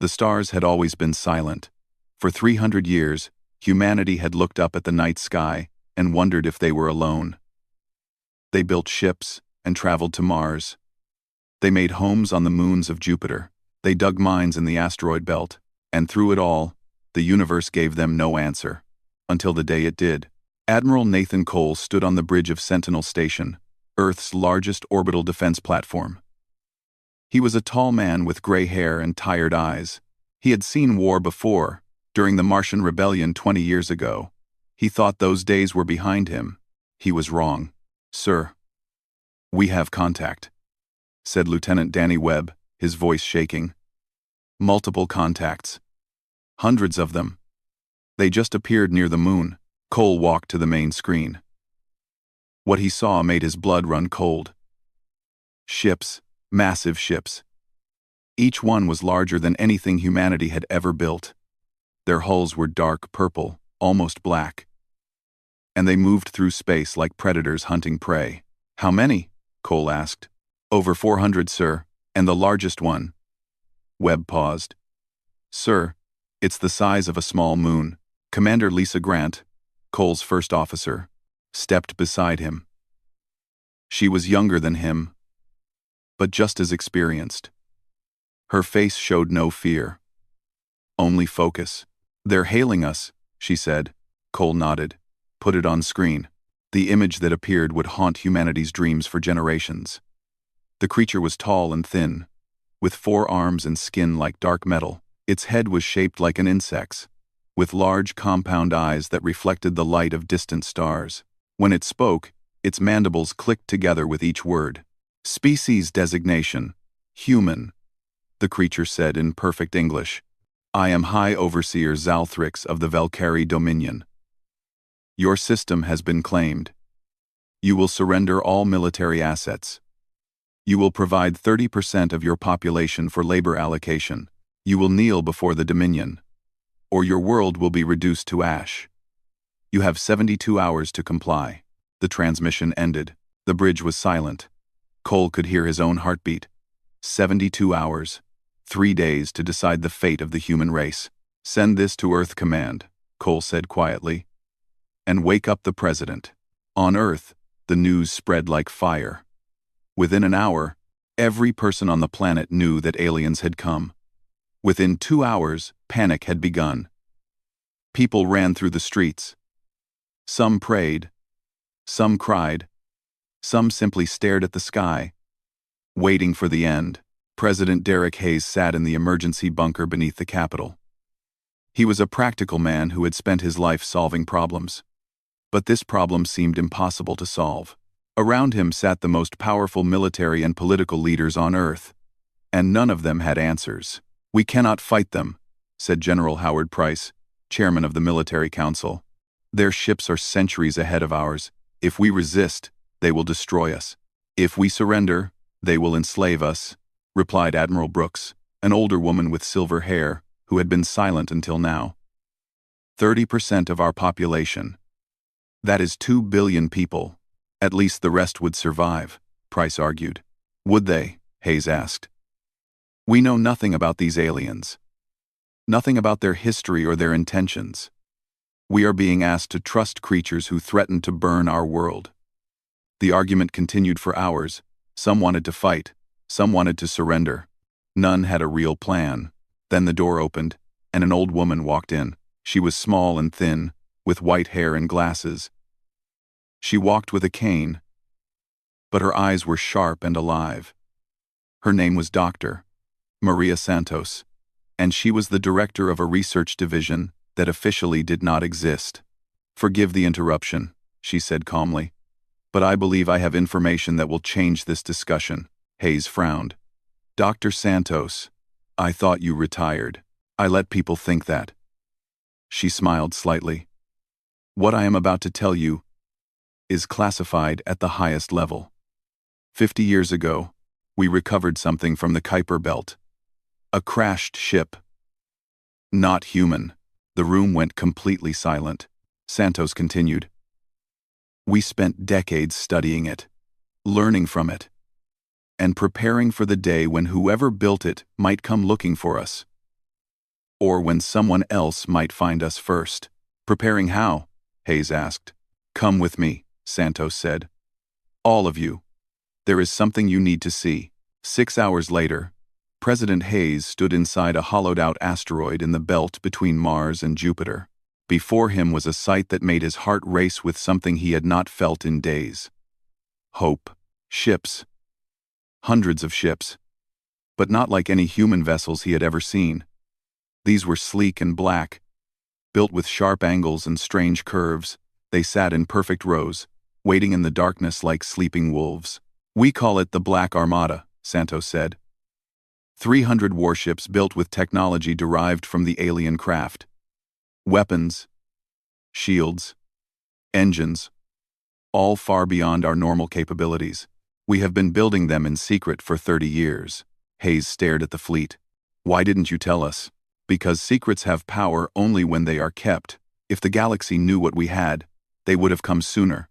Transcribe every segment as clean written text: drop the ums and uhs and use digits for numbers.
The stars had always been silent. For 300 years, humanity had looked up at the night sky and wondered if they were alone. They built ships and traveled to Mars. They made homes on the moons of Jupiter. They dug mines in the asteroid belt, and through it all, the universe gave them no answer. Until the day it did. Admiral Nathan Cole stood on the bridge of Sentinel Station, Earth's largest orbital defense platform. He was a tall man with gray hair and tired eyes. He had seen war before, during the Martian Rebellion 20 years ago. He thought those days were behind him. He was wrong. "Sir, we have contact," said Lieutenant Danny Webb, his voice shaking. "Multiple contacts. Hundreds of them. They just appeared near the moon." Cole walked to the main screen. What he saw made his blood run cold. Ships, massive ships. Each one was larger than anything humanity had ever built. Their hulls were dark purple, almost black. And they moved through space like predators hunting prey. "How many?" Cole asked. "Over 400, sir, and the largest one." Webb paused. "Sir, it's the size of a small moon." Commander Lisa Grant, Cole's first officer, stepped beside him. She was younger than him, but just as experienced. Her face showed no fear, only focus. "They're hailing us," she said. Cole nodded. "Put it on screen." The image that appeared would haunt humanity's dreams for generations. The creature was tall and thin, with 4 arms and skin like dark metal. Its head was shaped like an insect's, with large compound eyes that reflected the light of distant stars. When it spoke, its mandibles clicked together with each word. "Species designation, human," the creature said in perfect English. "I am High Overseer Zalthrix of the Valkyrie Dominion. Your system has been claimed. You will surrender all military assets. You will provide 30% of your population for labor allocation. You will kneel before the Dominion, or your world will be reduced to ash. You have 72 hours to comply." The transmission ended. The bridge was silent. Cole could hear his own heartbeat. 72 hours. 3 days to decide the fate of the human race. "Send this to Earth Command," Cole said quietly, "and wake up the President." On Earth, the news spread like fire. Within an hour, every person on the planet knew that aliens had come. Within 2 hours, panic had begun. People ran through the streets. Some prayed. Some cried. Some simply stared at the sky, waiting for the end. President Derek Hayes sat in the emergency bunker beneath the Capitol. He was a practical man who had spent his life solving problems. But this problem seemed impossible to solve. Around him sat the most powerful military and political leaders on Earth, and none of them had answers. "We cannot fight them," said General Howard Price, chairman of the Military Council. "Their ships are centuries ahead of ours. If we resist, they will destroy us. If we surrender, they will enslave us," replied Admiral Brooks, an older woman with silver hair, who had been silent until now. 30% of our population. That is 2 billion people. At least the rest would survive, Price argued. "Would they?" Hayes asked. "We know nothing about these aliens. Nothing about their history or their intentions. We are being asked to trust creatures who threaten to burn our world." The argument continued for hours. Some wanted to fight. Some wanted to surrender. None had a real plan. Then the door opened, and an old woman walked in. She was small and thin, with white hair and glasses. She walked with a cane, but her eyes were sharp and alive. Her name was Dr. Maria Santos, and she was the director of a research division that officially did not exist. "Forgive the interruption," she said calmly, "but I believe I have information that will change this discussion." Hayes frowned. "Dr. Santos, I thought you retired." "I let people think that." She smiled slightly. "What I am about to tell you is classified at the highest level. 50 years ago, we recovered something from the Kuiper Belt. A crashed ship. Not human." The room went completely silent. Santos continued. "We spent decades studying it, learning from it, and preparing for the day when whoever built it might come looking for us. Or when someone else might find us first. Preparing how? Hayes asked. Come with me, Santos said. All of you. There is something you need to see. 6 hours later, President Hayes stood inside a hollowed-out asteroid in the belt between Mars and Jupiter. Before him was a sight that made his heart race with something he had not felt in days. Hope. Ships. Hundreds of ships. But not like any human vessels he had ever seen. These were sleek and black. Built with sharp angles and strange curves, they sat in perfect rows, waiting in the darkness like sleeping wolves. We call it the Black Armada, Santos said. 300 warships built with technology derived from the alien craft. Weapons, shields, engines, all far beyond our normal capabilities. We have been building them in secret for 30 years. Hayes stared at the fleet. Why didn't you tell us? Because secrets have power only when they are kept. If the galaxy knew what we had, they would have come sooner,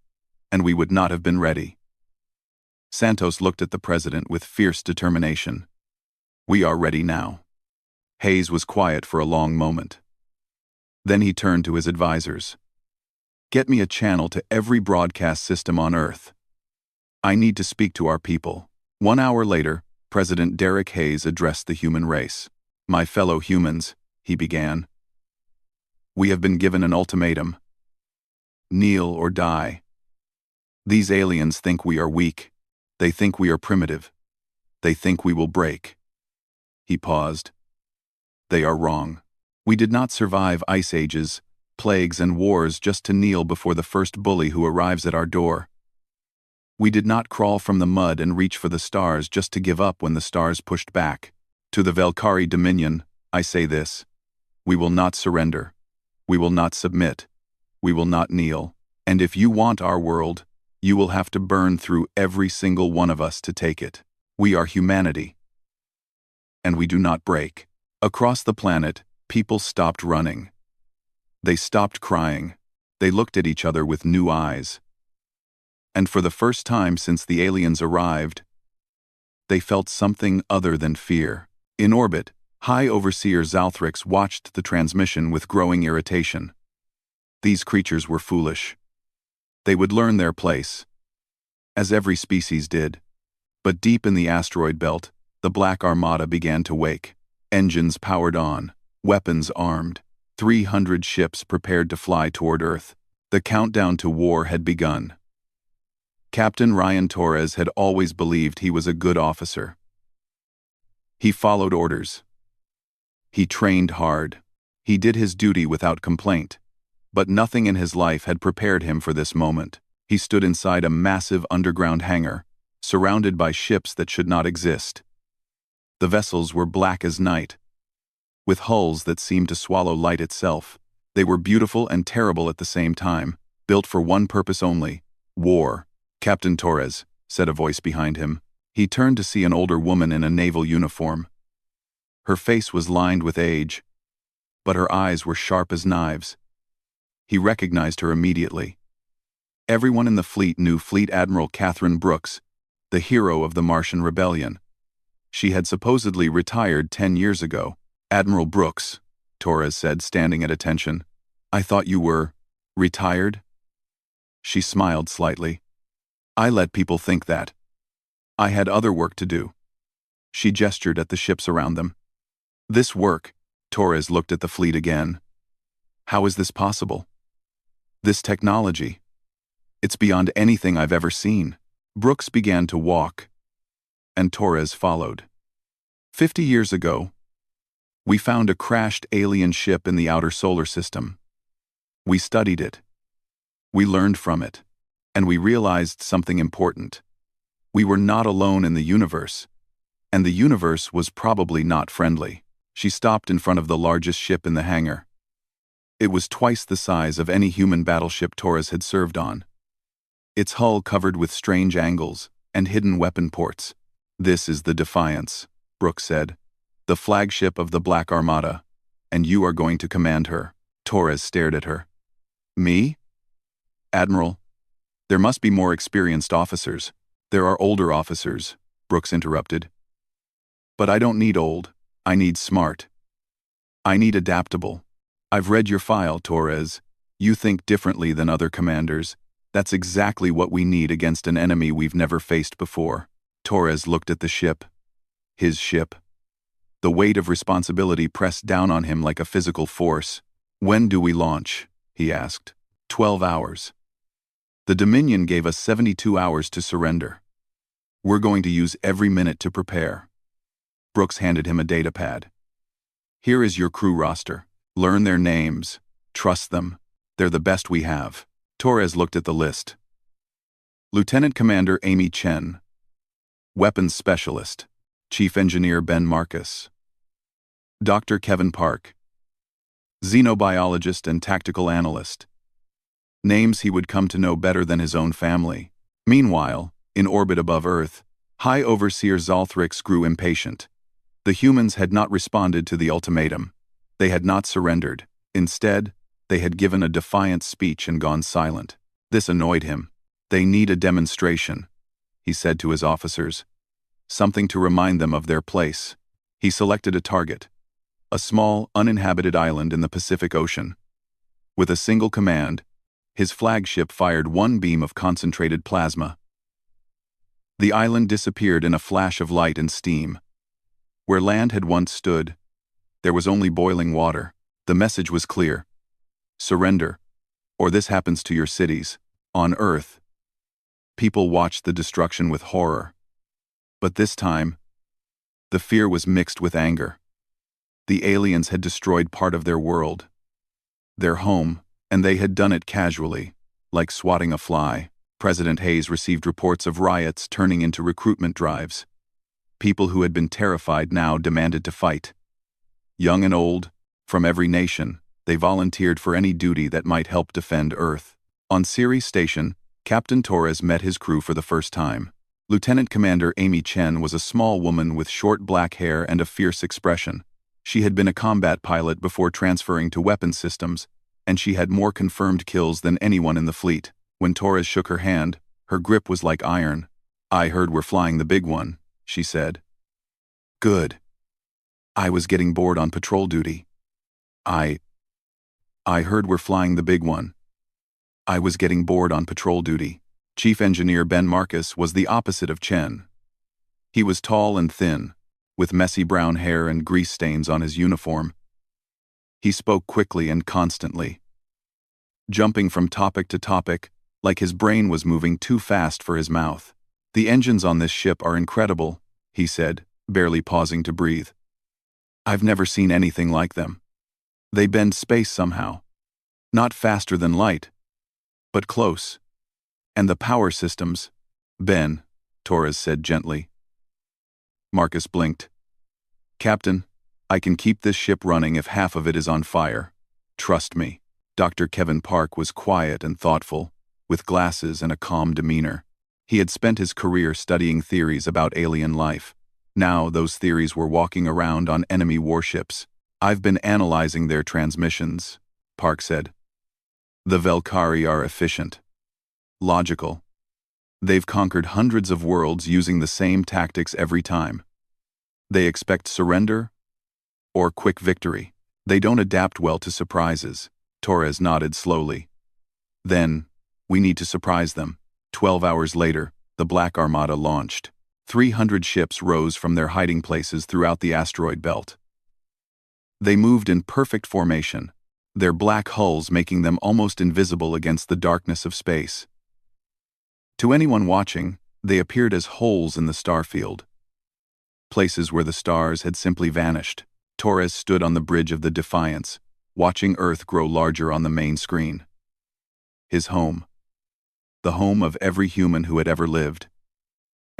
and we would not have been ready. Santos looked at the president with fierce determination. We are ready now. Hayes was quiet for a long moment. Then he turned to his advisors. Get me a channel to every broadcast system on Earth. I need to speak to our people. 1 hour later, President Derek Hayes addressed the human race. My fellow humans, he began. We have been given an ultimatum. Kneel or die. These aliens think we are weak. They think we are primitive. They think we will break. He paused. They are wrong. We did not survive ice ages, plagues, and wars just to kneel before the first bully who arrives at our door. We did not crawl from the mud and reach for the stars just to give up when the stars pushed back. To the Valkyrie Dominion, I say this. We will not surrender. We will not submit. We will not kneel. And if you want our world, you will have to burn through every single one of us to take it. We are humanity. And we do not break. Across the planet, people stopped running. They stopped crying. They looked at each other with new eyes. And for the first time since the aliens arrived, they felt something other than fear. In orbit, High Overseer Zalthrix watched the transmission with growing irritation. These creatures were foolish. They would learn their place, as every species did. But deep in the asteroid belt, the Black Armada began to wake. Engines powered on, weapons armed, 300 ships prepared to fly toward Earth. The countdown to war had begun. Captain Ryan Torres had always believed he was a good officer. He followed orders. He trained hard. He did his duty without complaint. But nothing in his life had prepared him for this moment. He stood inside a massive underground hangar, surrounded by ships that should not exist. The vessels were black as night, with hulls that seemed to swallow light itself. They were beautiful and terrible at the same time, built for one purpose only: war. Captain Torres, said a voice behind him. He turned to see an older woman in a naval uniform. Her face was lined with age, but her eyes were sharp as knives. He recognized her immediately. Everyone in the fleet knew Fleet Admiral Catherine Brooks, the hero of the Martian Rebellion. She had supposedly retired 10 years ago. Admiral Brooks, Torres said, standing at attention. I thought you were retired? She smiled slightly. I let people think that. I had other work to do. She gestured at the ships around them. This work, Torres looked at the fleet again. How is this possible? This technology. It's beyond anything I've ever seen. Brooks began to walk, and Torres followed. 50 years ago, we found a crashed alien ship in the outer solar system. We studied it. We learned from it, and we realized something important. We were not alone in the universe, and the universe was probably not friendly. She stopped in front of the largest ship in the hangar. It was twice the size of any human battleship Torres had served on. Its hull covered with strange angles and hidden weapon ports. This is the Defiance, Brooks said, the flagship of the Black Armada, and you are going to command her. Torres stared at her. Me? Admiral, there must be more experienced officers. There are older officers, Brooks interrupted. But I don't need old, I need smart. I need adaptable. I've read your file, Torres. You think differently than other commanders. That's exactly what we need against an enemy we've never faced before. Torres looked at the ship. His ship. The weight of responsibility pressed down on him like a physical force. When do we launch? He asked. 12 hours. The Dominion gave us 72 hours to surrender. We're going to use every minute to prepare. Brooks handed him a datapad. Here is your crew roster. Learn their names. Trust them. They're the best we have. Torres looked at the list. Lieutenant Commander Amy Chen. Weapons Specialist. Chief Engineer Ben Marcus. Dr. Kevin Park. Xenobiologist and Tactical Analyst. Names he would come to know better than his own family. Meanwhile, in orbit above Earth, High Overseer Zalthrix grew impatient. The humans had not responded to the ultimatum. They had not surrendered. Instead, they had given a defiant speech and gone silent. This annoyed him. They need a demonstration, he said to his officers. Something to remind them of their place. He selected a target. A small, uninhabited island in the Pacific Ocean. With a single command, his flagship fired one beam of concentrated plasma. The island disappeared in a flash of light and steam. Where land had once stood, there was only boiling water. The message was clear. Surrender, or this happens to your cities. On Earth, people watched the destruction with horror. But this time, the fear was mixed with anger. The aliens had destroyed part of their world, their home, and they had done it casually, like swatting a fly. President Hayes received reports of riots turning into recruitment drives. People who had been terrified now demanded to fight. Young and old, from every nation, they volunteered for any duty that might help defend Earth. On Ceres Station, Captain Torres met his crew for the first time. Lieutenant Commander Amy Chen was a small woman with short black hair and a fierce expression. She had been a combat pilot before transferring to weapons systems, and she had more confirmed kills than anyone in the fleet. When Torres shook her hand, her grip was like iron. I heard we're flying the big one, she said. Good. I was getting bored on patrol duty. I heard we're flying the big one. I was getting bored on patrol duty. Chief Engineer Ben Marcus was the opposite of Chen. He was tall and thin, with messy brown hair and grease stains on his uniform. He spoke quickly and constantly, jumping from topic to topic, like his brain was moving too fast for his mouth. The engines on this ship are incredible, he said, barely pausing to breathe. I've never seen anything like them. They bend space somehow. Not faster than light, but close. And the power systems. Ben, Torres said gently. Marcus blinked. Captain, I can keep this ship running if half of it is on fire. Trust me. Dr. Kevin Park was quiet and thoughtful, with glasses and a calm demeanor. He had spent his career studying theories about alien life. Now those theories were walking around on enemy warships. I've been analyzing their transmissions, Park said. The Velkari are efficient. Logical. They've conquered hundreds of worlds using the same tactics every time. They expect surrender or quick victory. They don't adapt well to surprises. Torres nodded slowly. Then, we need to surprise them. 12 hours later, the Black Armada launched. 300 ships rose from their hiding places throughout the asteroid belt. They moved in perfect formation, their black hulls making them almost invisible against the darkness of space. To anyone watching, they appeared as holes in the starfield, places where the stars had simply vanished. Torres stood on the bridge of the Defiance, watching Earth grow larger on the main screen. His home. The home of every human who had ever lived.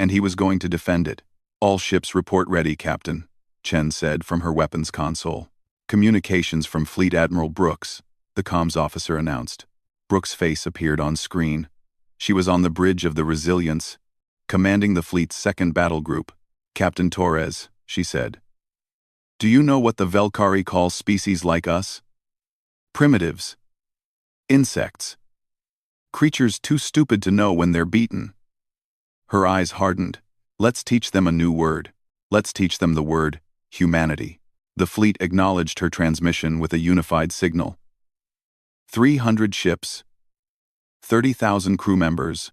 And he was going to defend it. All ships report ready, Captain, Chen said from her weapons console. Communications from Fleet Admiral Brooks, the comms officer announced. Brooks' face appeared on screen. She was on the bridge of the Resilience, commanding the fleet's second battle group. Captain Torres, she said. Do you know what the Velkari call species like us? Primitives. Insects. Creatures too stupid to know when they're beaten. Her eyes hardened. Let's teach them a new word. Let's teach them the word, humanity. The fleet acknowledged her transmission with a unified signal. 300 ships, 30,000 crew members,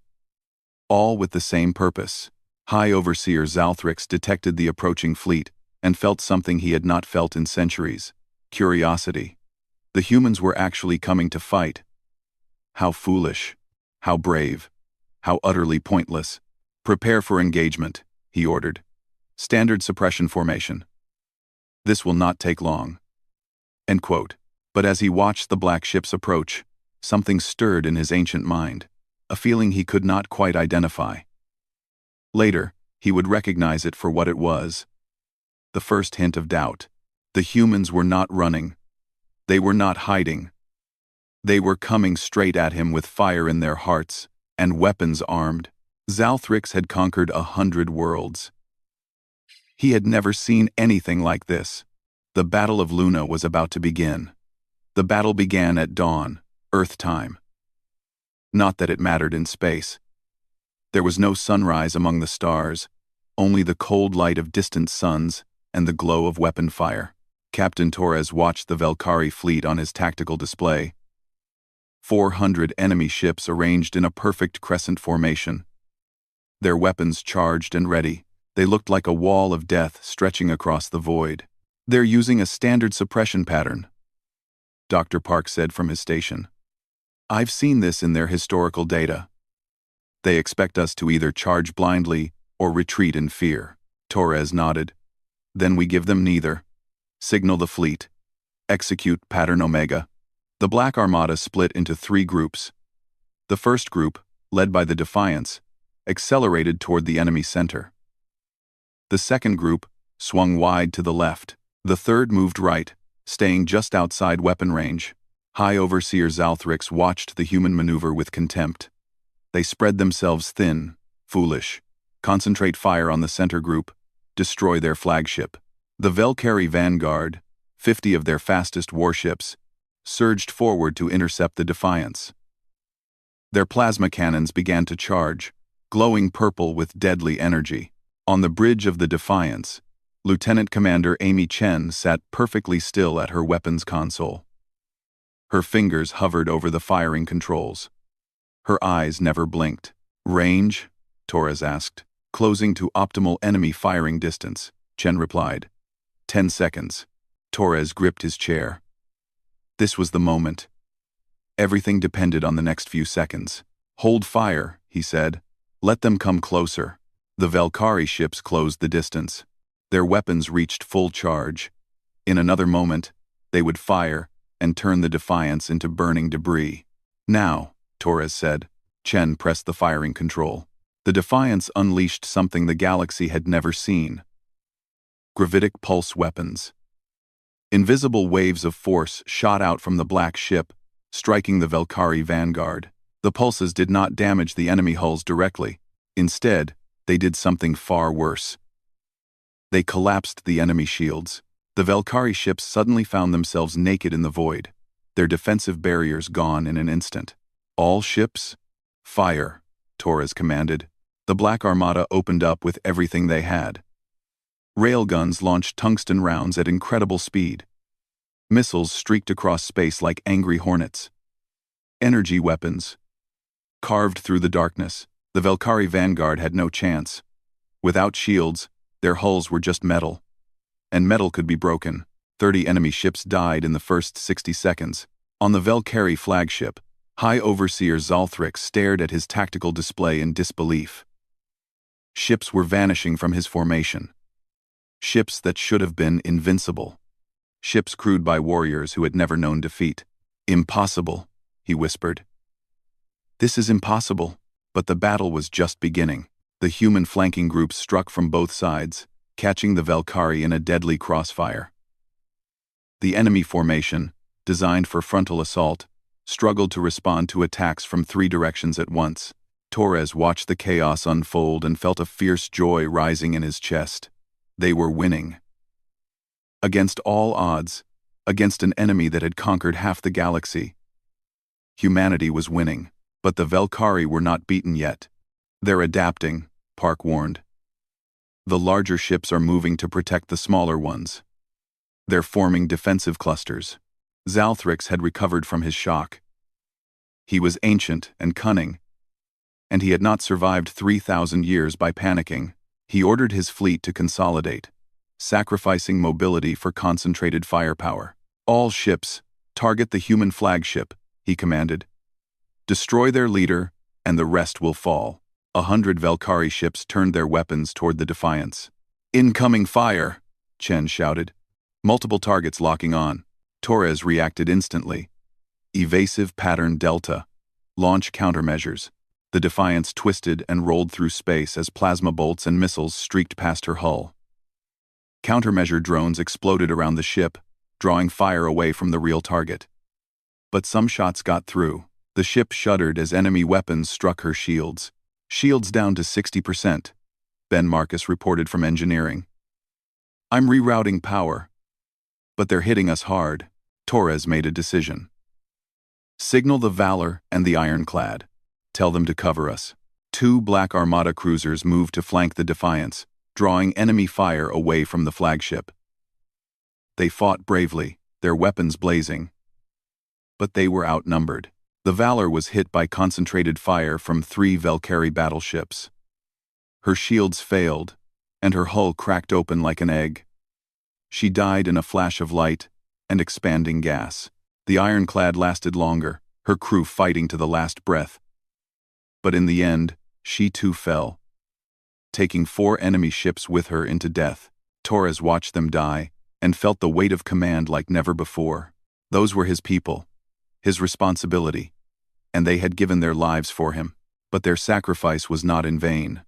all with the same purpose. High Overseer Zalthrix detected the approaching fleet and felt something he had not felt in centuries: curiosity. The humans were actually coming to fight. How foolish, how brave, how utterly pointless. Prepare for engagement, he ordered. Standard suppression formation. This will not take long. End quote. But as he watched the black ships approach, something stirred in his ancient mind, a feeling he could not quite identify. Later, he would recognize it for what it was. The first hint of doubt. The humans were not running. They were not hiding. They were coming straight at him with fire in their hearts and weapons armed. Zalthrix had conquered 100 worlds. He had never seen anything like this. The Battle of Luna was about to begin. The battle began at dawn, Earth time. Not that it mattered in space. There was no sunrise among the stars, only the cold light of distant suns and the glow of weapon fire. Captain Torres watched the Velkari fleet on his tactical display. 400 enemy ships arranged in a perfect crescent formation. Their weapons charged and ready. They looked like a wall of death stretching across the void. They're using a standard suppression pattern, Dr. Park said from his station. I've seen this in their historical data. They expect us to either charge blindly or retreat in fear. Torres nodded. Then we give them neither. Signal the fleet. Execute pattern Omega. The Black Armada split into 3 groups. The first group, led by the Defiance, accelerated toward the enemy center. The second group swung wide to the left. The third moved right, staying just outside weapon range. High Overseer Zalthrix watched the human maneuver with contempt. They spread themselves thin, foolish. Concentrate fire on the center group. Destroy their flagship. The Velkari Vanguard, 50 of their fastest warships, surged forward to intercept the Defiance. Their plasma cannons began to charge, glowing purple with deadly energy. On the bridge of the Defiance, Lieutenant Commander Amy Chen sat perfectly still at her weapons console. Her fingers hovered over the firing controls. Her eyes never blinked. Range? Torres asked. Closing to optimal enemy firing distance, Chen replied. 10 seconds. Torres gripped his chair. This was the moment. Everything depended on the next few seconds. Hold fire, he said. Let them come closer. The Velkari ships closed the distance. Their weapons reached full charge. In another moment, they would fire and turn the Defiance into burning debris. Now, Torres said. Chen pressed the firing control. The Defiance unleashed something the galaxy had never seen. Gravitic pulse weapons. Invisible waves of force shot out from the black ship, striking the Velkari Vanguard. The pulses did not damage the enemy hulls directly. Instead, they did something far worse. They collapsed the enemy shields. The Velkari ships suddenly found themselves naked in the void, their defensive barriers gone in an instant. All ships? Fire, Torres commanded. The Black Armada opened up with everything they had. Railguns launched tungsten rounds at incredible speed. Missiles streaked across space like angry hornets. Energy weapons carved through the darkness. The Velkari Vanguard had no chance. Without shields, their hulls were just metal. And metal could be broken. 30 enemy ships died in the first 60 seconds. On the Velkari flagship, High Overseer Zalthrix stared at his tactical display in disbelief. Ships were vanishing from his formation. Ships that should have been invincible. Ships crewed by warriors who had never known defeat. Impossible, he whispered. This is impossible. But the battle was just beginning. The human flanking groups struck from both sides, catching the Velkari in a deadly crossfire. The enemy formation, designed for frontal assault, struggled to respond to attacks from 3 directions at once. Torres watched the chaos unfold and felt a fierce joy rising in his chest. They were winning. Against all odds, against an enemy that had conquered half the galaxy. Humanity was winning. But the Velkari were not beaten yet. They're adapting, Park warned. The larger ships are moving to protect the smaller ones. They're forming defensive clusters. Zalthrix had recovered from his shock. He was ancient and cunning, and he had not survived 3,000 years by panicking. He ordered his fleet to consolidate, sacrificing mobility for concentrated firepower. All ships, target the human flagship, he commanded. Destroy their leader, and the rest will fall. 100 Velkari ships turned their weapons toward the Defiance. Incoming fire, Chen shouted. Multiple targets locking on. Torres reacted instantly. Evasive pattern delta. Launch countermeasures. The Defiance twisted and rolled through space as plasma bolts and missiles streaked past her hull. Countermeasure drones exploded around the ship, drawing fire away from the real target. But some shots got through. The ship shuddered as enemy weapons struck her shields. Shields down to 60%, Ben Marcus reported from engineering. I'm rerouting power. But they're hitting us hard. Torres made a decision. Signal the Valor and the Ironclad. Tell them to cover us. 2 Black Armada cruisers moved to flank the Defiance, drawing enemy fire away from the flagship. They fought bravely, their weapons blazing. But they were outnumbered. The Valor was hit by concentrated fire from 3 Velkari battleships. Her shields failed, and her hull cracked open like an egg. She died in a flash of light and expanding gas. The Ironclad lasted longer, her crew fighting to the last breath. But in the end, she too fell, taking 4 enemy ships with her into death. Torres watched them die and felt the weight of command like never before. Those were his people, his responsibility, and they had given their lives for him. But their sacrifice was not in vain.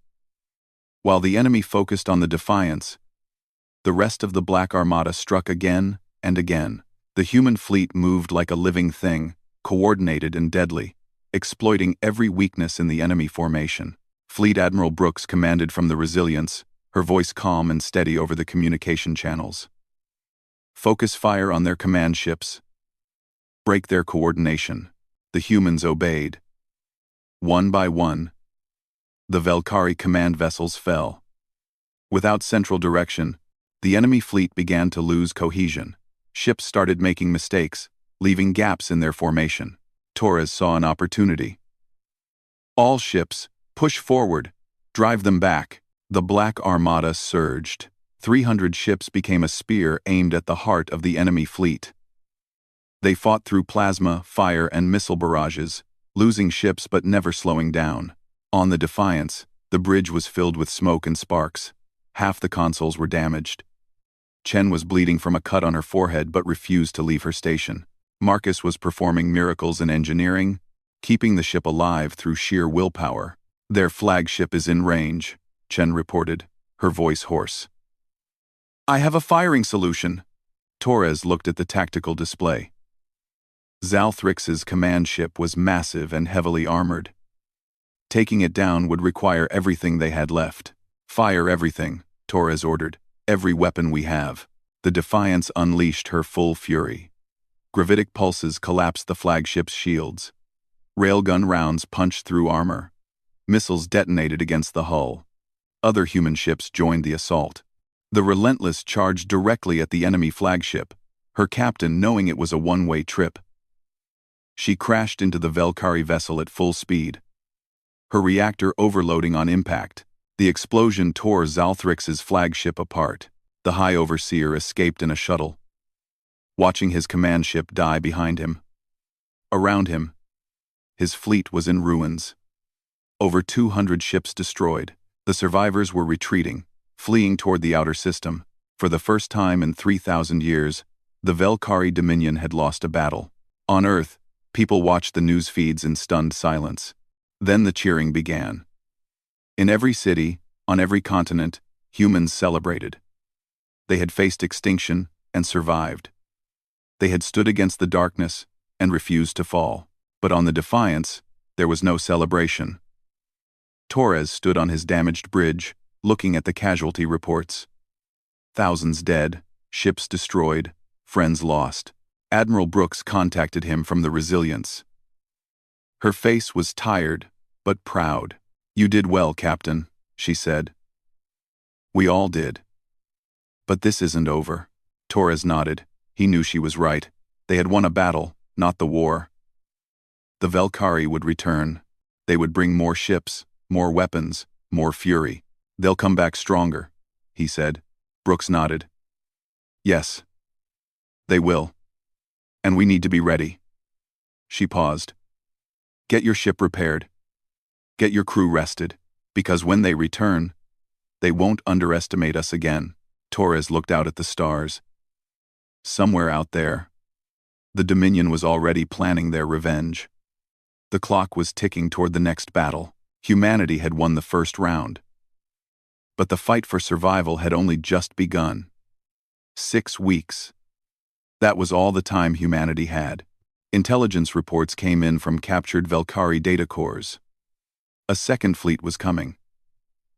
While the enemy focused on the Defiance, the rest of the Black Armada struck again and again. The human fleet moved like a living thing, coordinated and deadly, exploiting every weakness in the enemy formation. Fleet Admiral Brooks commanded from the Resilience, her voice calm and steady over the communication channels. Focus fire on their command ships. Break their coordination. The humans obeyed. One by one, the Velkari command vessels fell. Without central direction, the enemy fleet began to lose cohesion. Ships started making mistakes, leaving gaps in their formation. Torres saw an opportunity. All ships, push forward, drive them back. The Black Armada surged. 300 ships became a spear aimed at the heart of the enemy fleet. They fought through plasma, fire, and missile barrages, losing ships but never slowing down. On the Defiance, the bridge was filled with smoke and sparks. Half the consoles were damaged. Chen was bleeding from a cut on her forehead but refused to leave her station. Marcus was performing miracles in engineering, keeping the ship alive through sheer willpower. Their flagship is in range, Chen reported, her voice hoarse. I have a firing solution. Torres looked at the tactical display. Zalthrix's command ship was massive and heavily armored. Taking it down would require everything they had left. Fire everything, Torres ordered. Every weapon we have. The Defiance unleashed her full fury. Gravitic pulses collapsed the flagship's shields. Railgun rounds punched through armor. Missiles detonated against the hull. Other human ships joined the assault. The Relentless charged directly at the enemy flagship, her captain knowing it was a one-way trip. She crashed into the Velkari vessel at full speed, her reactor overloading on impact. The explosion tore Zalthrix's flagship apart. The High Overseer escaped in a shuttle, watching his command ship die behind him. Around him, his fleet was in ruins. Over 200 ships destroyed. The survivors were retreating, fleeing toward the outer system. For the first time in 3,000 years, the Velkari Dominion had lost a battle. On Earth, people watched the news feeds in stunned silence. Then the cheering began. In every city, on every continent, humans celebrated. They had faced extinction and survived. They had stood against the darkness and refused to fall. But on the Defiance, there was no celebration. Torres stood on his damaged bridge, looking at the casualty reports. Thousands dead, ships destroyed, friends lost. Admiral Brooks contacted him from the Resilience. Her face was tired, but proud. You did well, Captain, she said. We all did. But this isn't over. Torres nodded. He knew she was right. They had won a battle, not the war. The Velkari would return. They would bring more ships, more weapons, more fury. They'll come back stronger, he said. Brooks nodded. Yes. They will. And we need to be ready. She paused. Get your ship repaired. Get your crew rested, because when they return, they won't underestimate us again. Torres looked out at the stars. Somewhere out there, the Dominion was already planning their revenge. The clock was ticking toward the next battle. Humanity had won the first round. But the fight for survival had only just begun. 6 weeks. That was all the time humanity had. Intelligence reports came in from captured Velkari data cores. A second fleet was coming.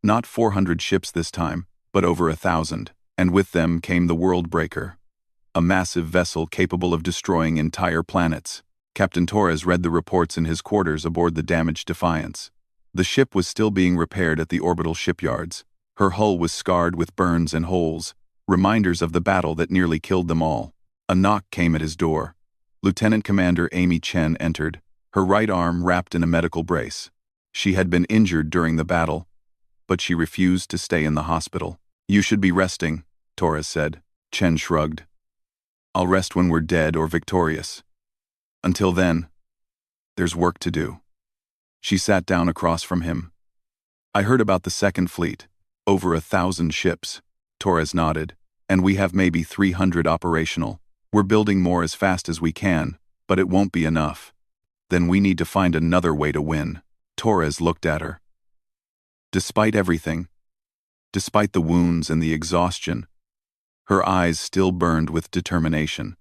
Not 400 ships this time, but over 1,000, and with them came the World Breaker, a massive vessel capable of destroying entire planets. Captain Torres read the reports in his quarters aboard the damaged Defiance. The ship was still being repaired at the orbital shipyards. Her hull was scarred with burns and holes, reminders of the battle that nearly killed them all. A knock came at his door. Lieutenant Commander Amy Chen entered, her right arm wrapped in a medical brace. She had been injured during the battle, but she refused to stay in the hospital. You should be resting, Torres said. Chen shrugged. I'll rest when we're dead or victorious. Until then, there's work to do. She sat down across from him. I heard about the second fleet. Over 1,000 ships. Torres nodded. And we have maybe 300 operational. We're building more as fast as we can, but it won't be enough. Then we need to find another way to win. Torres looked at her. Despite everything, despite the wounds and the exhaustion, her eyes still burned with determination.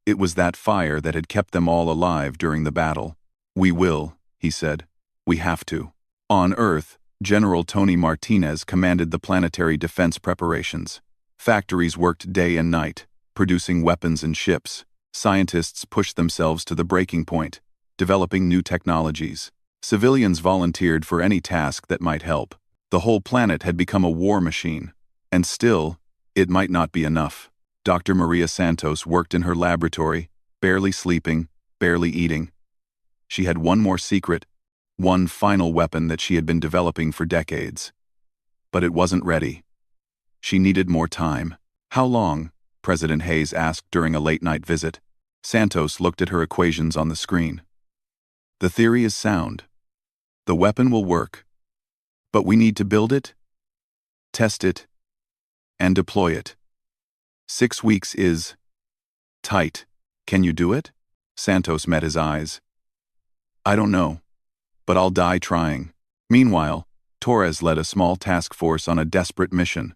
It was that fire that had kept them all alive during the battle. We will, he said. We have to. On Earth, General Tony Martinez commanded the planetary defense preparations. Factories worked day and night, producing weapons and ships. Scientists pushed themselves to the breaking point, developing new technologies. Civilians volunteered for any task that might help. The whole planet had become a war machine. And still, it might not be enough. Dr. Maria Santos worked in her laboratory, barely sleeping, barely eating. She had one more secret, one final weapon that she had been developing for decades. But it wasn't ready. She needed more time. How long? President Hayes asked during a late-night visit. Santos looked at her equations on the screen. The theory is sound. The weapon will work. But we need to build it, test it, and deploy it. 6 weeks is tight. Can you do it? Santos met his eyes. I don't know, but I'll die trying. Meanwhile, Torres led a small task force on a desperate mission.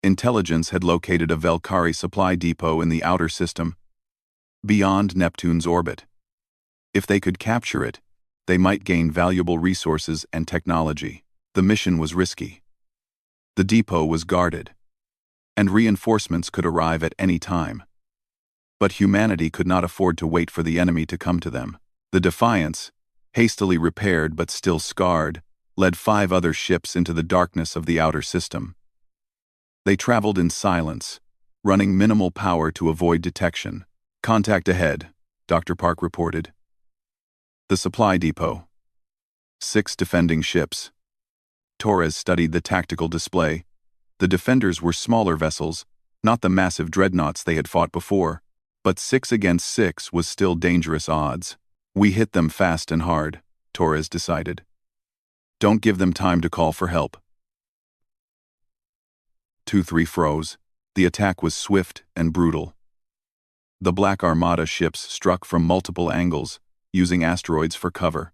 Intelligence had located a Velkari supply depot in the outer system, beyond Neptune's orbit. If they could capture it, they might gain valuable resources and technology. The mission was risky. The depot was guarded, and reinforcements could arrive at any time. But humanity could not afford to wait for the enemy to come to them. The Defiance, hastily repaired but still scarred, led 5 other ships into the darkness of the outer system. They traveled in silence, running minimal power to avoid detection. Contact ahead, Dr. Park reported. The supply depot. 6 defending ships. Torres studied the tactical display. The defenders were smaller vessels, not the massive dreadnoughts they had fought before, but 6 against 6 was still dangerous odds. We hit them fast and hard, Torres decided. Don't give them time to call for help. 2-3 froze. The attack was swift and brutal. The Black Armada ships struck from multiple angles, using asteroids for cover.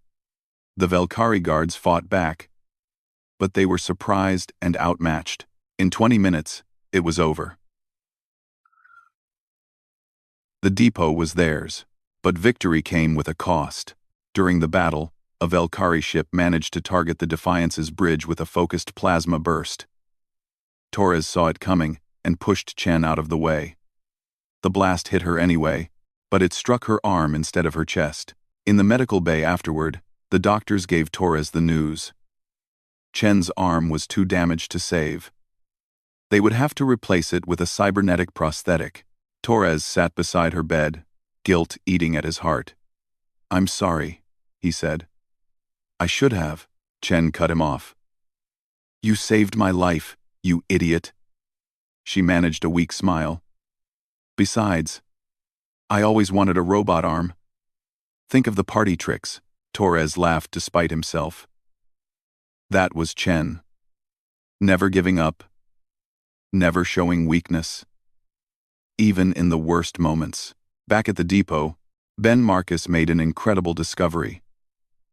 The Velkari guards fought back, but they were surprised and outmatched. In 20 minutes, it was over. The depot was theirs, but victory came with a cost. During the battle, a Velkari ship managed to target the Defiance's bridge with a focused plasma burst. Torres saw it coming and pushed Chen out of the way. The blast hit her anyway, but it struck her arm instead of her chest. In the medical bay afterward, the doctors gave Torres the news. Chen's arm was too damaged to save. They would have to replace it with a cybernetic prosthetic. Torres sat beside her bed, guilt eating at his heart. "I'm sorry," he said. "I should have," Chen cut him off. "You saved my life, you idiot." She managed a weak smile. "Besides, I always wanted a robot arm. Think of the party tricks." Torres laughed despite himself. That was Chen. Never giving up. Never showing weakness. Even in the worst moments. Back at the depot, Ben Marcus made an incredible discovery.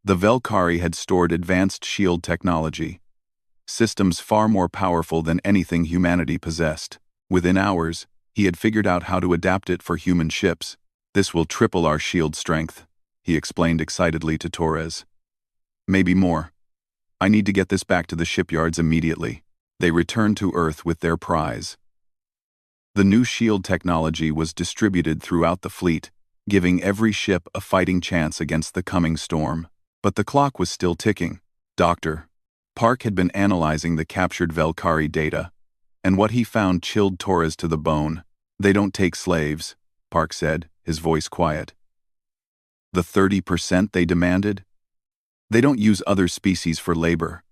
The Velkari had stored advanced shield technology. Systems far more powerful than anything humanity possessed. Within hours, he had figured out how to adapt it for human ships. "This will triple our shield strength," he explained excitedly to Torres. "Maybe more. I need to get this back to the shipyards immediately." They returned to Earth with their prize. The new shield technology was distributed throughout the fleet, giving every ship a fighting chance against the coming storm. But the clock was still ticking. Dr. Park had been analyzing the captured Velkari data, and what he found chilled Torres to the bone. "They don't take slaves," Park said, his voice quiet. "The 30% they demanded? They don't use other species for labor.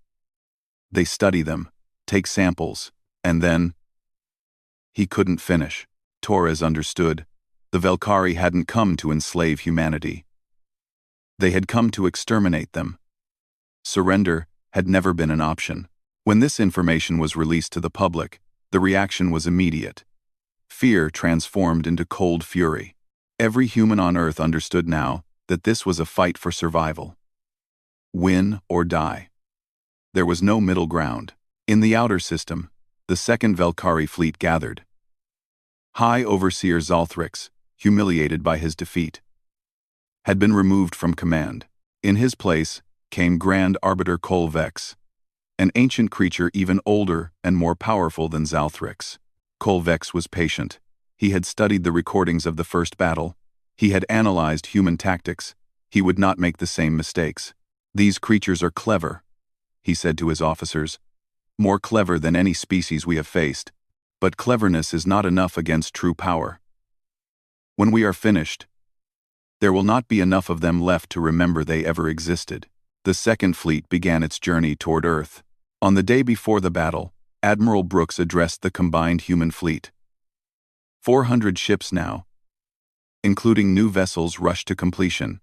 They study them, take samples, and then—" He couldn't finish. Torres understood. The Velkari hadn't come to enslave humanity. They had come to exterminate them. Surrender had never been an option. When this information was released to the public, the reaction was immediate. Fear transformed into cold fury. Every human on Earth understood now that this was a fight for survival. Win or die. There was no middle ground. In the outer system, the second Velkari fleet gathered. High Overseer Zalthrix, humiliated by his defeat, had been removed from command. In his place came Grand Arbiter Kolvex, an ancient creature even older and more powerful than Zalthrix. Kolvex was patient. He had studied the recordings of the first battle. He had analyzed human tactics. He would not make the same mistakes. "These creatures are clever," he said to his officers. "More clever than any species we have faced. But cleverness is not enough against true power. When we are finished, there will not be enough of them left to remember they ever existed." The second fleet began its journey toward Earth. On the day before the battle, Admiral Brooks addressed the combined human fleet. 400 ships now, including new vessels, rushed to completion.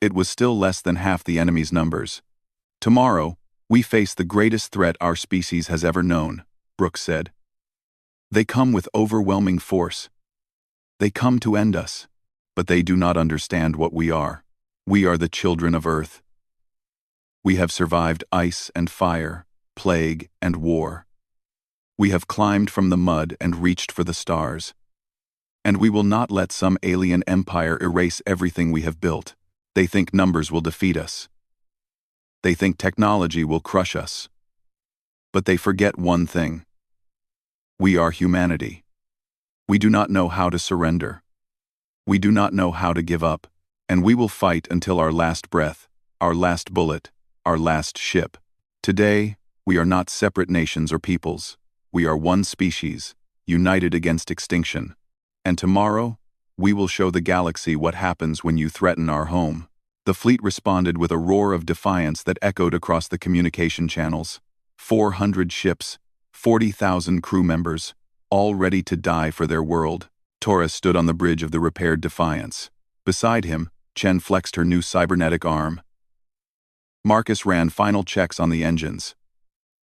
It was still less than half the enemy's numbers. "Tomorrow, we face the greatest threat our species has ever known," Brooks said. "They come with overwhelming force. They come to end us. But they do not understand what we are. We are the children of Earth. We have survived ice and fire, plague and war. We have climbed from the mud and reached for the stars. And we will not let some alien empire erase everything we have built. They think numbers will defeat us. They think technology will crush us. But they forget one thing. We are humanity. We do not know how to surrender. We do not know how to give up, and we will fight until our last breath, our last bullet, our last ship. Today, we are not separate nations or peoples. We are one species, united against extinction. And tomorrow, we will show the galaxy what happens when you threaten our home." The fleet responded with a roar of defiance that echoed across the communication channels. 400 ships, 40,000 crew members, all ready to die for their world. Torres stood on the bridge of the repaired Defiance. Beside him, Chen flexed her new cybernetic arm. Marcus ran final checks on the engines.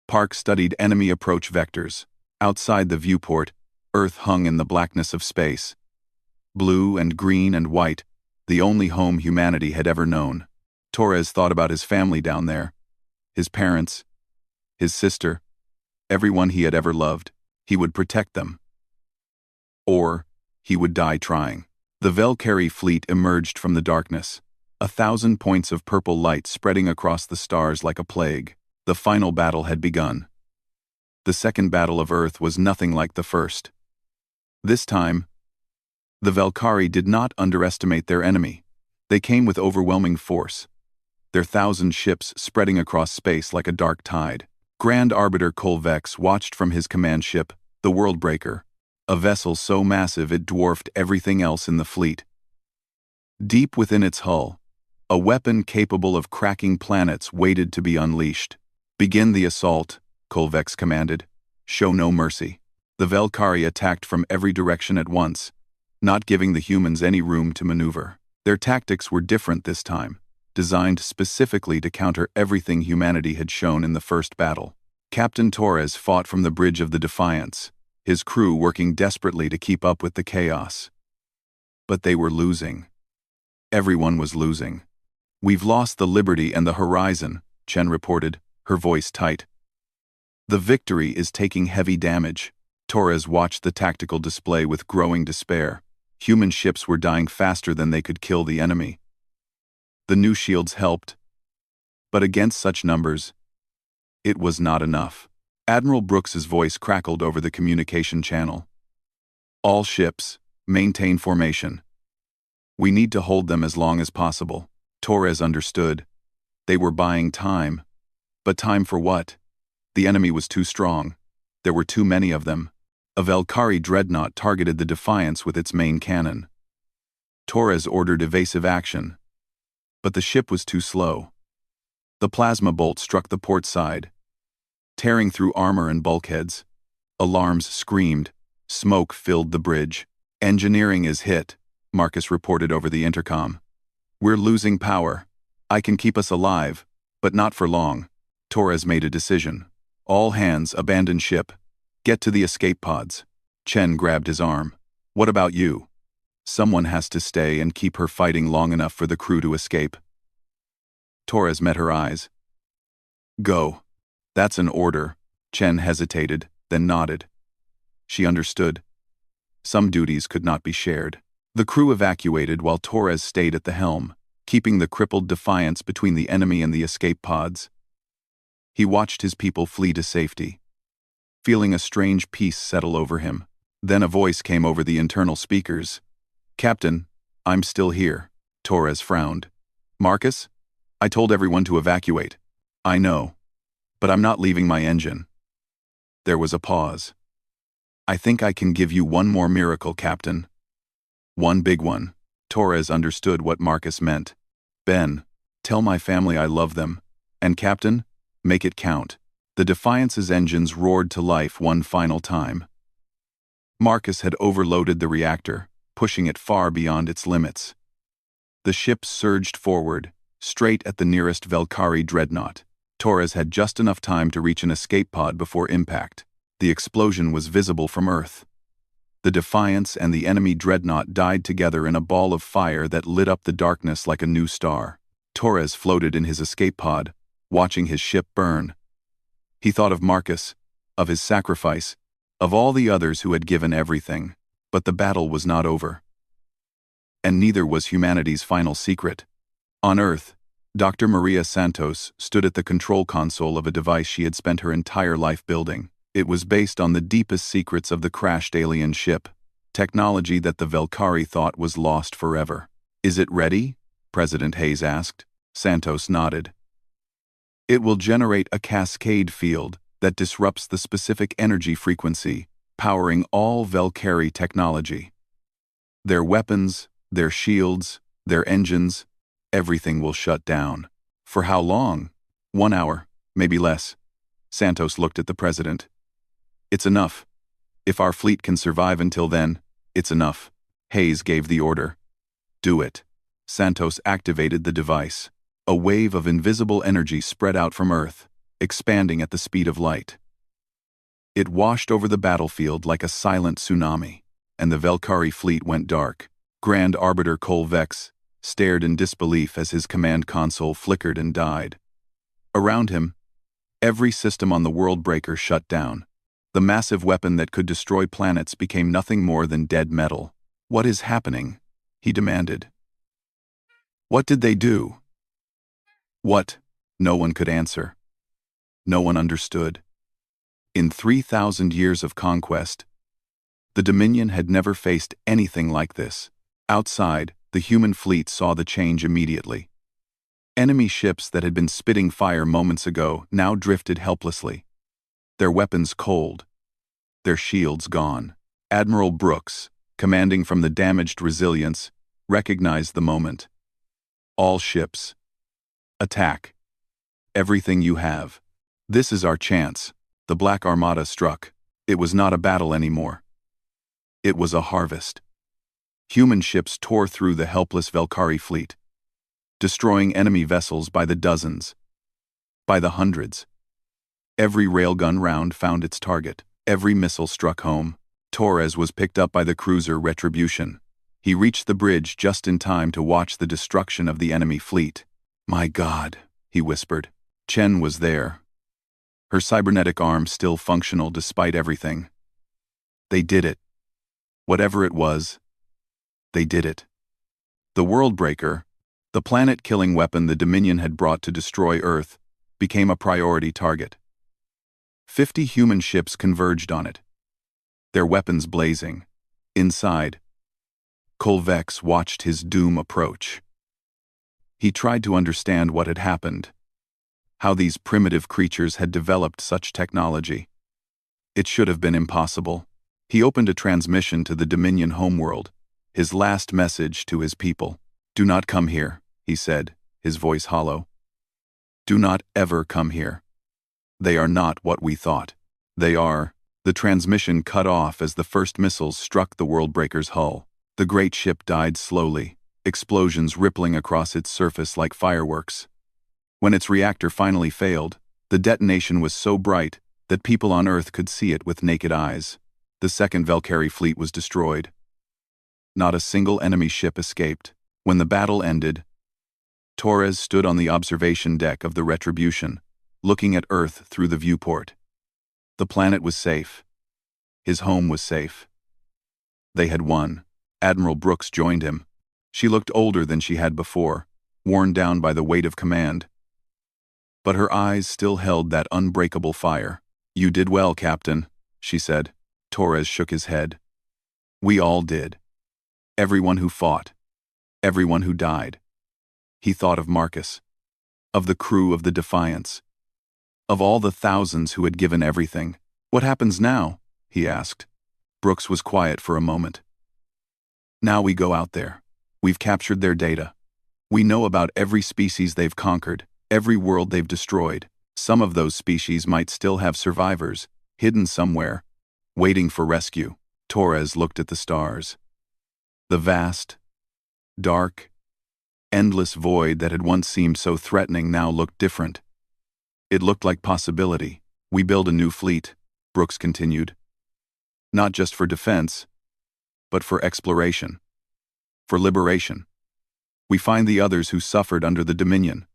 Park studied enemy approach vectors. Outside the viewport, Earth hung in the blackness of space. Blue and green and white, the only home humanity had ever known. Torres thought about his family down there. His parents, his sister, everyone he had ever loved. He would protect them. Or he would die trying. The Velkari fleet emerged from the darkness, 1,000 points of purple light spreading across the stars like a plague. The final battle had begun. The second battle of Earth was nothing like the first. This time, the Velkari did not underestimate their enemy. They came with overwhelming force, their 1,000 ships spreading across space like a dark tide. Grand Arbiter Colvex watched from his command ship, the Worldbreaker, a vessel so massive it dwarfed everything else in the fleet. Deep within its hull, a weapon capable of cracking planets waited to be unleashed. "Begin the assault," Colvex commanded. "Show no mercy." The Velkari attacked from every direction at once, not giving the humans any room to maneuver. Their tactics were different this time, designed specifically to counter everything humanity had shown in the first battle. Captain Torres fought from the bridge of the Defiance, his crew working desperately to keep up with the chaos. But they were losing. Everyone was losing. "We've lost the Liberty and the Horizon," Chen reported, her voice tight. "The Victory is taking heavy damage." Torres watched the tactical display with growing despair. Human ships were dying faster than they could kill the enemy. The new shields helped, but against such numbers, it was not enough. Admiral Brooks's voice crackled over the communication channel. "All ships, maintain formation. We need to hold them as long as possible." Torres understood. They were buying time. But time for what? The enemy was too strong. There were too many of them. A Velkari dreadnought targeted the Defiance with its main cannon. Torres ordered evasive action, but the ship was too slow. The plasma bolt struck the port side, tearing through armor and bulkheads. Alarms screamed. Smoke filled the bridge. "Engineering is hit," Marcus reported over the intercom. "We're losing power. I can keep us alive, but not for long." Torres made a decision. "All hands abandon ship. Get to the escape pods." Chen grabbed his arm. "What about you?" "Someone has to stay and keep her fighting long enough for the crew to escape." Torres met her eyes. "Go." "That's an order." Chen hesitated, then nodded. She understood. Some duties could not be shared. The crew evacuated while Torres stayed at the helm, keeping the crippled Defiance between the enemy and the escape pods. He watched his people flee to safety, feeling a strange peace settle over him. Then a voice came over the internal speakers. "Captain, I'm still here." Torres frowned. "Marcus? I told everyone to evacuate." "I know, but I'm not leaving my engine." There was a pause. "I think I can give you one more miracle, Captain." "One big one." Torres understood what Marcus meant. "Ben, tell my family I love them. And Captain, make it count." The Defiance's engines roared to life one final time. Marcus had overloaded the reactor, pushing it far beyond its limits. The ship surged forward, straight at the nearest Velkari dreadnought. Torres had just enough time to reach an escape pod before impact. The explosion was visible from Earth. The Defiance and the enemy dreadnought died together in a ball of fire that lit up the darkness like a new star. Torres floated in his escape pod, watching his ship burn. He thought of Marcus, of his sacrifice, of all the others who had given everything. But the battle was not over. And neither was humanity's final secret. On Earth, Dr. Maria Santos stood at the control console of a device she had spent her entire life building. It was based on the deepest secrets of the crashed alien ship, technology that the Velkari thought was lost forever. "Is it ready?" President Hayes asked. Santos nodded. "It will generate a cascade field that disrupts the specific energy frequency, powering all Velkari technology. Their weapons, their shields, their engines, everything will shut down." "For how long?" 1 hour, maybe less." Santos looked at the president. "It's enough. If our fleet can survive until then, it's enough." Hayes gave the order. "Do it." Santos activated the device. A wave of invisible energy spread out from Earth, expanding at the speed of light. It washed over the battlefield like a silent tsunami, and the Velkari fleet went dark. Grand Arbiter Colvex stared in disbelief as his command console flickered and died. Around him, every system on the Worldbreaker shut down. The massive weapon that could destroy planets became nothing more than dead metal. "What is happening?" he demanded. "What did they do?" What? No one could answer. No one understood. In 3,000 years of conquest, the Dominion had never faced anything like this. Outside, the human fleet saw the change immediately. Enemy ships that had been spitting fire moments ago now drifted helplessly. their weapons cold, their shields gone. Admiral Brooks, commanding from the damaged Resilience, recognized the moment. All ships. Attack. Everything you have. This is our chance. The Black Armada struck. It was not a battle anymore. It was a harvest. Human ships tore through the helpless Velkari fleet, destroying enemy vessels by the dozens, by the hundreds. Every railgun round found its target. Every missile struck home. Torres was picked up by the cruiser Retribution. He reached the bridge just in time to watch the destruction of the enemy fleet. "My God," he whispered. Chen was there, her cybernetic arm still functional despite everything. They did it. Whatever it was, they did it. The Worldbreaker, the planet-killing weapon the Dominion had brought to destroy Earth, became a priority target. 50 human ships converged on it, their weapons blazing. Inside, Kolvex watched his doom approach. He tried to understand what had happened, how these primitive creatures had developed such technology. It should have been impossible. He opened a transmission to the Dominion homeworld, his last message to his people. "Do not come here," he said, his voice hollow. "Do not ever come here. They are not what we thought. They are." The transmission cut off as the first missiles struck the Worldbreaker's hull. The great ship died slowly, explosions rippling across its surface like fireworks. When its reactor finally failed, the detonation was so bright that people on Earth could see it with naked eyes. The second Velkari fleet was destroyed. Not a single enemy ship escaped. When the battle ended, Torres stood on the observation deck of the Retribution, looking at Earth through the viewport. The planet was safe. His home was safe. They had won. Admiral Brooks joined him. She looked older than she had before, worn down by the weight of command. But her eyes still held that unbreakable fire. "You did well, Captain," she said. Torres shook his head. "We all did. Everyone who fought. Everyone who died." He thought of Marcus, of the crew of the Defiance, of all the thousands who had given everything. "What happens now?" he asked. Brooks was quiet for a moment. "Now we go out there. We've captured their data. We know about every species they've conquered, every world they've destroyed. Some of those species might still have survivors, hidden somewhere, waiting for rescue." Torres looked at the stars. The vast, dark, endless void that had once seemed so threatening now looked different. It looked like possibility. "We build a new fleet," Brooks continued. "Not just for defense, but for exploration, for liberation. We find the others who suffered under the Dominion.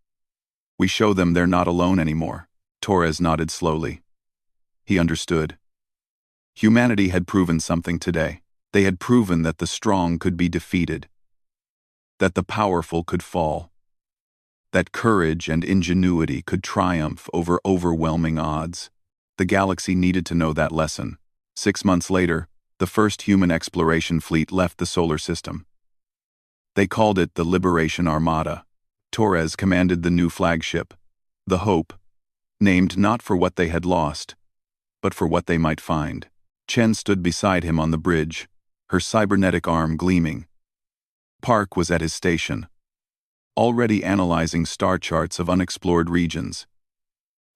We show them they're not alone anymore." Torres nodded slowly. He understood. Humanity had proven something today. They had proven that the strong could be defeated, that the powerful could fall, that courage and ingenuity could triumph over overwhelming odds. The galaxy needed to know that lesson. 6 months later, the first human exploration fleet left the solar system. They called it the Liberation Armada. Torres commanded the new flagship, the Hope, named not for what they had lost, but for what they might find. Chen stood beside him on the bridge, her cybernetic arm gleaming. Park was at his station, already analyzing star charts of unexplored regions.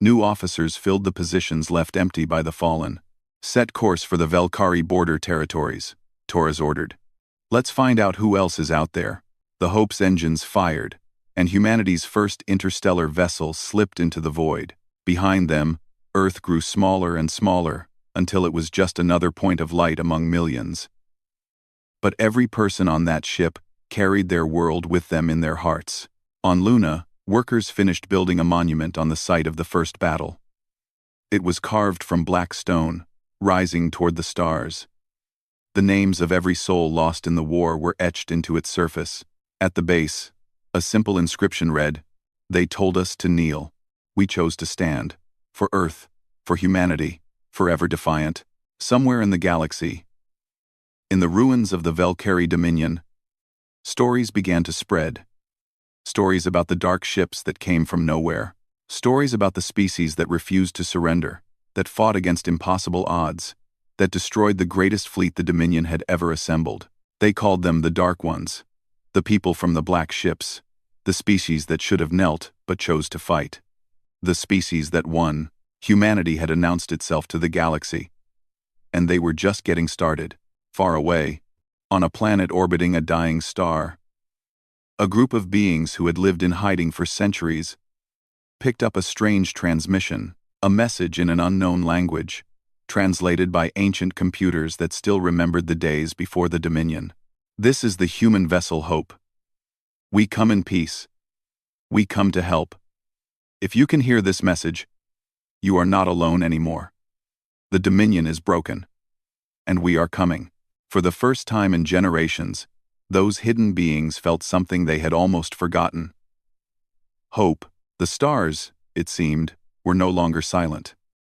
New officers filled the positions left empty by the fallen. "Set course for the Velkari border territories," Torres ordered. "Let's find out who else is out there." The Hope's engines fired, and humanity's first interstellar vessel slipped into the void. Behind them, Earth grew smaller and smaller, until it was just another point of light among millions. But every person on that ship carried their world with them in their hearts. On Luna, workers finished building a monument on the site of the first battle. It was carved from black stone, rising toward the stars. The names of every soul lost in the war were etched into its surface. At the base, a simple inscription read, "They told us to kneel. We chose to stand. For Earth, for humanity, forever defiant." Somewhere in the galaxy, in the ruins of the Velkari Dominion, stories began to spread. Stories about the dark ships that came from nowhere. Stories about the species that refused to surrender. that fought against impossible odds, that destroyed the greatest fleet the Dominion had ever assembled. They called them the Dark Ones, the people from the black ships, the species that should have knelt but chose to fight. The species that won. Humanity had announced itself to the galaxy. And they were just getting started, far away, on a planet orbiting a dying star. A group of beings who had lived in hiding for centuries picked up a strange transmission, a message in an unknown language, translated by ancient computers that still remembered the days before the Dominion. This is the human vessel Hope. We come in peace. We come to help. If you can hear this message, you are not alone anymore. The Dominion is broken. And we are coming. For the first time in generations, those hidden beings felt something they had almost forgotten. Hope. The stars, it seemed, were no longer silent.